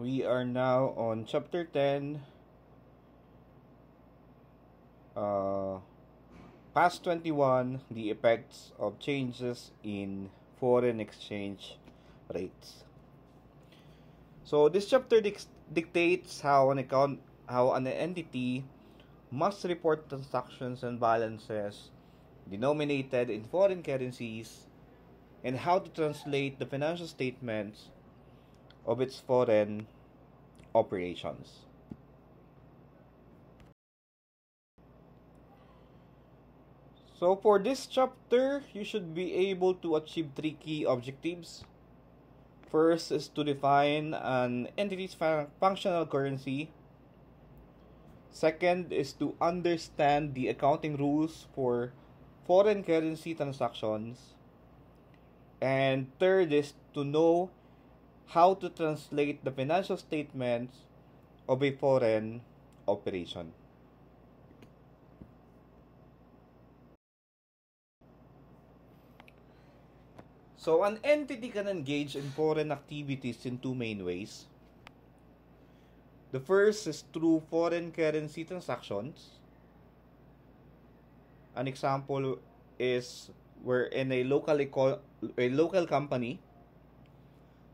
We are now on chapter 10, uh, past 21, the effects of changes in foreign exchange rates. So this chapter dictates how an entity must report transactions and balances denominated in foreign currencies and how to translate the financial statements of its foreign operations. So for this chapter, you should be able to achieve three key objectives. First is to define an entity's functional currency. Second is to understand the accounting rules for foreign currency transactions. And third is to know how to translate the financial statements of a foreign operation. So, an entity can engage in foreign activities in two main ways. The first is through foreign currency transactions. An example is wherein a local company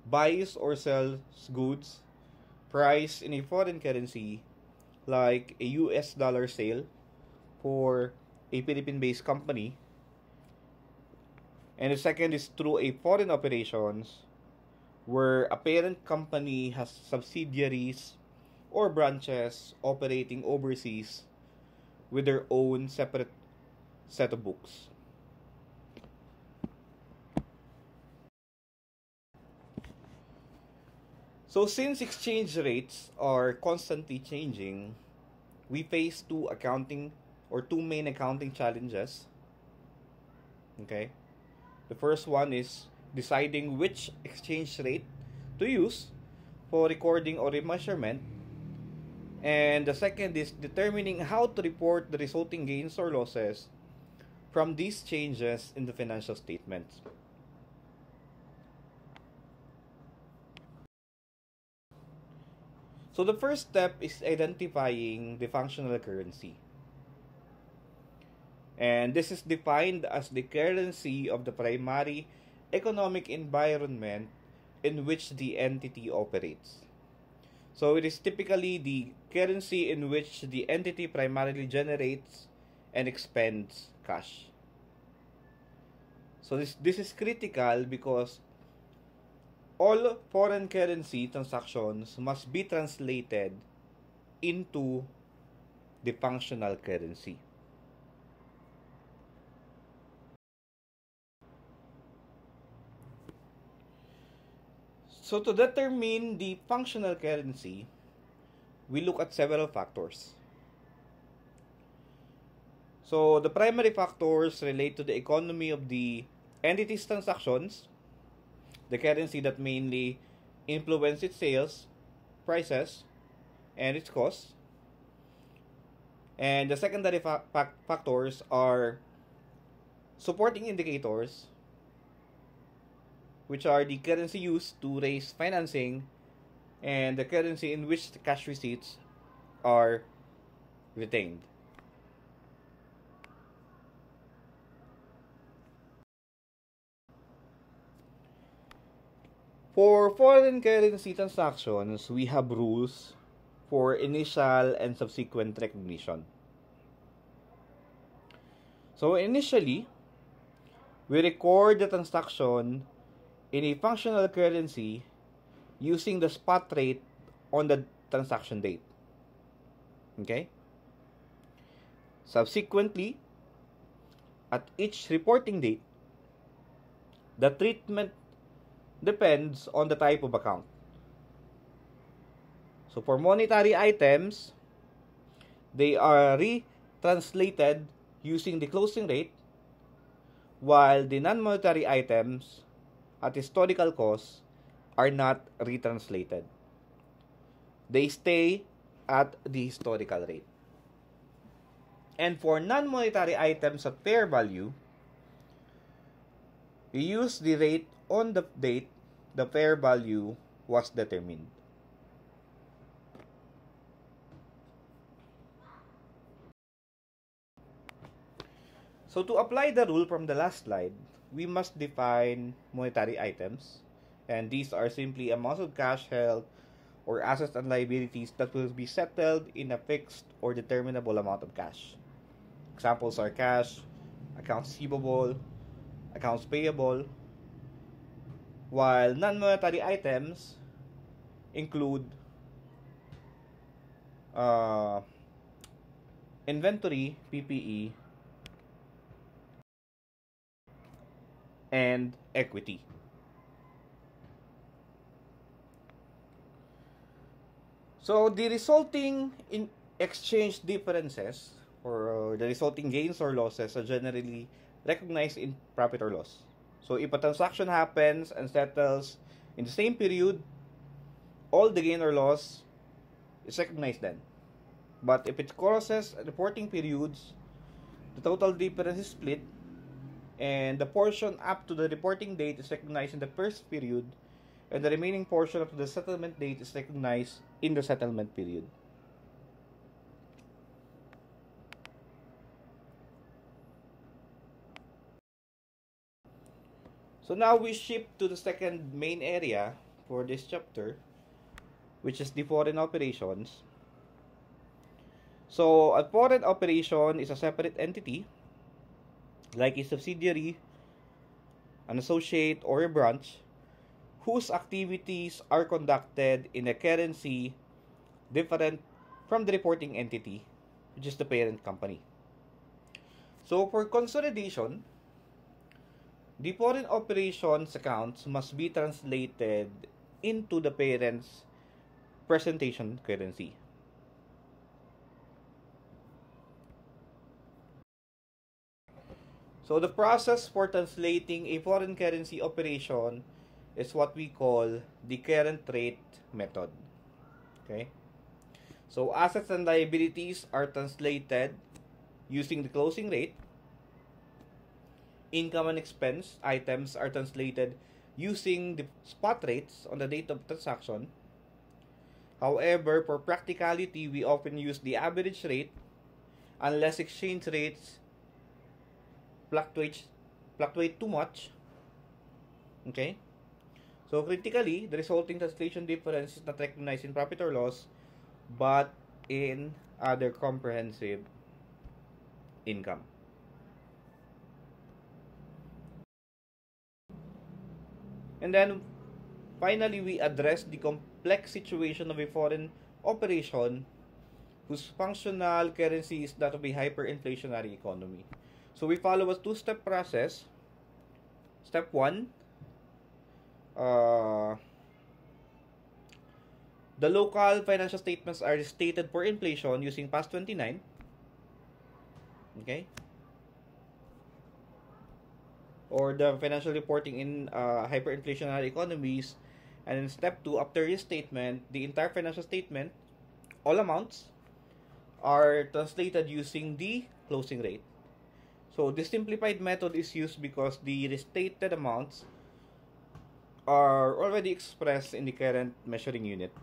buys or sells goods priced in a foreign currency like a US dollar sale for a Philippine-based company. And the second is through a foreign operations where a parent company has subsidiaries or branches operating overseas with their own separate set of books. So since exchange rates are constantly changing, we face two main accounting challenges. Okay? The first one is deciding which exchange rate to use for recording or remeasurement. And the second is determining how to report the resulting gains or losses from these changes in the financial statements. So the first step is identifying the functional currency. And this is defined as the currency of the primary economic environment in which the entity operates. So it is typically the currency in which the entity primarily generates and expends cash. So this is critical because all foreign currency transactions must be translated into the functional currency. So to determine the functional currency, we look at several factors. So the primary factors relate to the economy of the entity's transactions, the currency that mainly influence its sales, prices, and its costs. And the secondary factors are supporting indicators, which are the currency used to raise financing and the currency in which the cash receipts are retained. For foreign currency transactions, we have rules for initial and subsequent recognition. So initially, we record the transaction in a functional currency using the spot rate on the transaction date. Okay? Subsequently, at each reporting date, the treatment depends on the type of account. So for monetary items, they are retranslated using the closing rate, while the non-monetary items at historical cost are not retranslated. They stay at the historical rate. And for non-monetary items at fair value, we use the rate on the date the fair value was determined. So to apply the rule from the last slide, we must define monetary items. And these are simply amounts of cash held or assets and liabilities that will be settled in a fixed or determinable amount of cash. Examples are cash, accounts receivable, accounts payable, while non-monetary items include inventory, PPE, and equity. So the resulting in exchange differences or the resulting gains or losses are generally recognized in profit or loss. So if a transaction happens and settles in the same period, all the gain or loss is recognized then. But if it crosses reporting periods, the total difference is split, and the portion up to the reporting date is recognized in the first period, and the remaining portion up to the settlement date is recognized in the settlement period. So now we shift to the second main area for this chapter, which is the foreign operations. So a foreign operation is a separate entity, like a subsidiary, an associate, or a branch, whose activities are conducted in a currency different from the reporting entity, which is the parent company. So for consolidation, the foreign operations accounts must be translated into the parent's presentation currency. So the process for translating a foreign currency operation is what we call the current rate method. Okay? So assets and liabilities are translated using the closing rate. Income and expense items are translated using the spot rates on the date of transaction. However, for practicality, we often use the average rate unless exchange rates fluctuate too much. Okay? So critically, the resulting translation difference is not recognized in profit or loss, but in other comprehensive income. And then, finally, we address the complex situation of a foreign operation whose functional currency is that of a hyperinflationary economy. So we follow a two-step process. Step 1, the local financial statements are stated for inflation using PAS 29. Okay? Or the financial reporting in hyperinflationary economies. And in step 2, after restatement, the entire financial statement, all amounts, are translated using the closing rate. So this simplified method is used because the restated amounts are already expressed in the current measuring unit.